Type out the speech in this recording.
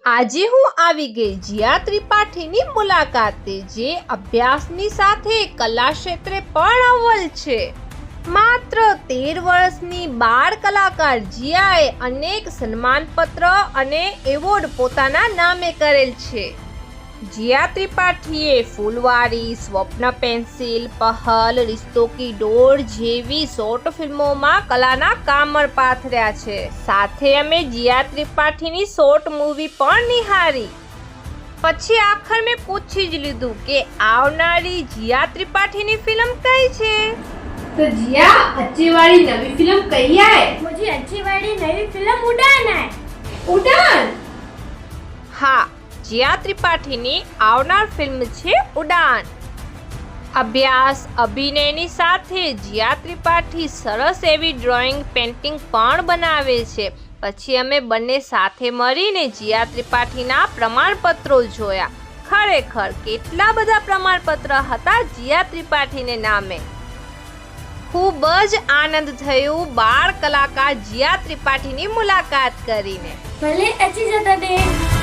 આજે હું આવી ગઈ જીયા ત્રિપાઠીની મુલાકાતે, જે અભ્યાસની સાથે કલા ક્ષેત્રે પણ અવ્વલ છે. માત્ર 13 વર્ષની બાળ કલાકાર જીયાએ અનેક સન્માનપત્ર અને એવોર્ડ પોતાના નામે કરેલ છે. જીયા ત્રિપાઠીએ ફૂલવારી, સ્વપ્ન પેન્સિલ, પહલ, રિશ્તો કી ડોર જેવી શોર્ટ ફિલ્મોમાં કલાના કામળ પાથર્યા છે. સાથે અમે જીયા ત્રિપાઠીની શોર્ટ મૂવી પણ નિહાળી. પછી આખર મેં પૂછી જ લીધું કે આવનારી જીયા ત્રિપાઠીની ફિલ્મ કઈ છે. तो जिया, अच्छी वाली नवी फिल्म कही है? मुझे अच्छी वाली नई फिल्म उड़ान है. उड़ान? हाँ, जिया त्रिपाठीની આવનાર ફિલ્મ છે ઉડાન. અભ્યાસ, અભિનયની સાથે જીયા ત્રિપાઠી સરસ એવી ડ્રોઈંગ, પેઇન્ટિંગ પણ બનાવે છે. પછી અમે બંને સાથે મળીને જીયા ત્રિપાઠીના પ્રમાણપત્રો જોયા. ખરેખર કેટલા બધા પ્રમાણપત્ર હતા જીયા ત્રિપાઠીને નામે. ખૂબ જ આનંદ થયો બાળ કલાકાર જીયા ત્રિપાઠીની મુલાકાત કરીને. ભલે अच्छी जगह दे.